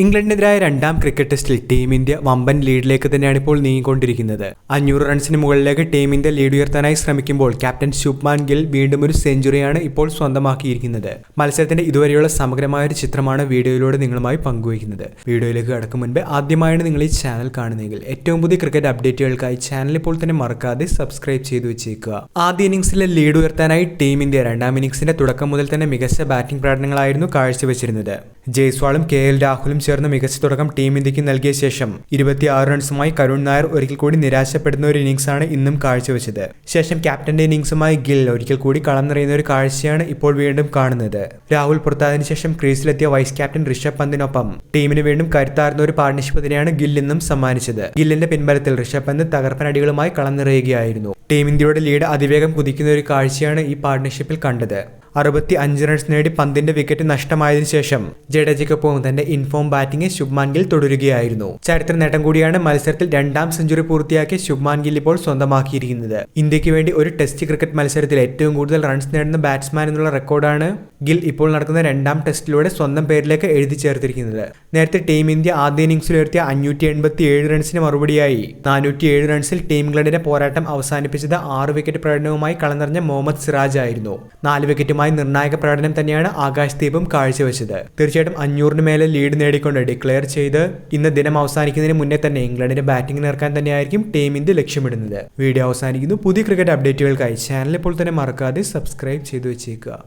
ഇംഗ്ലണ്ടിനെതിരായ രണ്ടാം ക്രിക്കറ്റ് ടെസ്റ്റിൽ ടീം ഇന്ത്യ വമ്പൻ ലീഡിലേക്ക് തന്നെയാണ് ഇപ്പോൾ നീങ്ങിക്കൊണ്ടിരിക്കുന്നത്. 500 റൺസിന് മുകളിലേക്ക് ടീം ഇന്ത്യ ലീഡ് ഉയർത്താനായി ശ്രമിക്കുമ്പോൾ ക്യാപ്റ്റൻ ശുഭ്മാൻ ഗിൽ വീണ്ടും ഒരു സെഞ്ചുറിയാണ് ഇപ്പോൾ സ്വന്തമാക്കിയിരിക്കുന്നത്. മത്സരത്തിന്റെ ഇതുവരെയുള്ള സമഗ്രമായ ഒരു ചിത്രമാണ് വീഡിയോയിലൂടെ നിങ്ങളുമായി പങ്കുവയ്ക്കുന്നത്. വീഡിയോയിലേക്ക് കടക്കും മുൻപ് ആദ്യമായാണ് നിങ്ങൾ ഈ ചാനൽ കാണുന്നതെങ്കിൽ ഏറ്റവും പുതിയ ക്രിക്കറ്റ് അപ്ഡേറ്റുകൾക്കായി ചാനൽ ഇപ്പോൾ തന്നെ മറക്കാതെ സബ്സ്ക്രൈബ് ചെയ്തു വെച്ചേക്കുക. ആദ്യ ഇന്നിംഗ്സിലെ ലീഡ് ഉയർത്താനായി ടീം ഇന്ത്യ രണ്ടാം ഇന്നിംഗ്സിന്റെ തുടക്കം മുതൽ തന്നെ മികച്ച ബാറ്റിംഗ് പ്രകടനങ്ങളായിരുന്നു കാഴ്ചവെച്ചിരുന്നത്. ജയ്സ്വാളും KL രാഹുലും ചേർന്ന് മികച്ച തുടക്കം ടീം ഇന്ത്യക്ക് നൽകിയ ശേഷം 26 റൺസുമായി കരുൺ നായർ ഒരിക്കൽ കൂടി നിരാശപ്പെടുന്ന ഒരു ഇന്നിംഗ്സാണ് ഇന്നും കാഴ്ചവെച്ചത്. ശേഷം ക്യാപ്റ്റന്റെ ഇന്നിംഗ്സുമായി ഗിൽ ഒരിക്കൽ കൂടി കളം നിറയുന്ന ഒരു കാഴ്ചയാണ് ഇപ്പോൾ വീണ്ടും കാണുന്നത്. രാഹുൽ പുറത്തായതിനു ശേഷം ക്രീസിലെത്തിയ വൈസ് ക്യാപ്റ്റൻ ഋഷഭ് പന്തിനൊപ്പം ടീമിന് വീണ്ടും കരുത്താർന്ന ഒരു പാർട്ണർഷിപ്പ് തന്നെയാണ് ഗിൽ ഇന്നും സമ്മാനിച്ചത്. ഗില്ലിന്റെ പിൻബലത്തിൽ ഋഷഭ് പന്ത് തകർപ്പൻ അടികളുമായി കളം നിറയുകയായിരുന്നു. ടീം ഇന്ത്യയുടെ ലീഡ് അതിവേഗം കുതിക്കുന്ന ഒരു കാഴ്ചയാണ് ഈ പാർട്ണർഷിപ്പിൽ കണ്ടത്. 65 റൺസ് നേടി പന്തിന്റെ വിക്കറ്റ് നഷ്ടമായതിനു ശേഷം ജഡേജയ്ക്കൊപ്പം തന്റെ ഇൻഫോം ബാറ്റിംഗ് ശുഭ്മാൻ ഗിൽ തുടരുകയായിരുന്നു. ചരിത്ര നേട്ടം കൂടിയാണ് മത്സരത്തിൽ രണ്ടാം സെഞ്ചുറി പൂർത്തിയാക്കിയ ശുഭ്മാൻ ഗിൽ ഇപ്പോൾ സ്വന്തമാക്കിയിരിക്കുന്നത്. ഇന്ത്യക്ക് വേണ്ടി ഒരു ടെസ്റ്റ് ക്രിക്കറ്റ് മത്സരത്തിൽ ഏറ്റവും കൂടുതൽ റൺസ് നേടുന്ന ബാറ്റ്സ്മാൻ എന്നുള്ള റെക്കോർഡാണ് ഗിൽ ഇപ്പോൾ നടക്കുന്ന രണ്ടാം ടെസ്റ്റിലൂടെ സ്വന്തം പേരിലേക്ക് എഴുതി ചേർത്തിരിക്കുന്നത്. നേരത്തെ ടീം ഇന്ത്യ ആദ്യ ഇന്നിംഗ്സിൽ ഉയർത്തിയ 587 റൺസിന് മറുപടിയായി 407 റൺസിൽ ടീം ഇംഗ്ലണ്ടിന്റെ പോരാട്ടം അവസാനിപ്പിച്ചത് 6 വിക്കറ്റ് പ്രകടനവുമായി കളനിറഞ്ഞ മുഹമ്മദ് സിറാജ് ആയിരുന്നു. 4 വിക്കറ്റുമായി നിർണായക പ്രകടനം തന്നെയാണ് ആകാശ് ദീപും കാഴ്ചവെച്ചത്. തീർച്ചയായിട്ടും 500 മേലെ ലീഡ് നേടിക്കൊണ്ട് ഡിക്ലെയർ ചെയ്ത് ഇന്ന് ദിനം അവസാനിക്കുന്നതിന് മുന്നേ തന്നെ ഇംഗ്ലണ്ടിന്റെ ബാറ്റിംഗ് ഇറക്കാൻ തന്നെയായിരിക്കും ടീം ഇന്ത്യ ലക്ഷ്യമിടുന്നത്. വീഡിയോ അവസാനിക്കുന്നു. പുതിയ ക്രിക്കറ്റ് അപ്ഡേറ്റുകൾക്കായി ചാനൽ ഇപ്പോൾ തന്നെ മറക്കാതെ സബ്സ്ക്രൈബ് ചെയ്തു വെച്ചേക്കുക.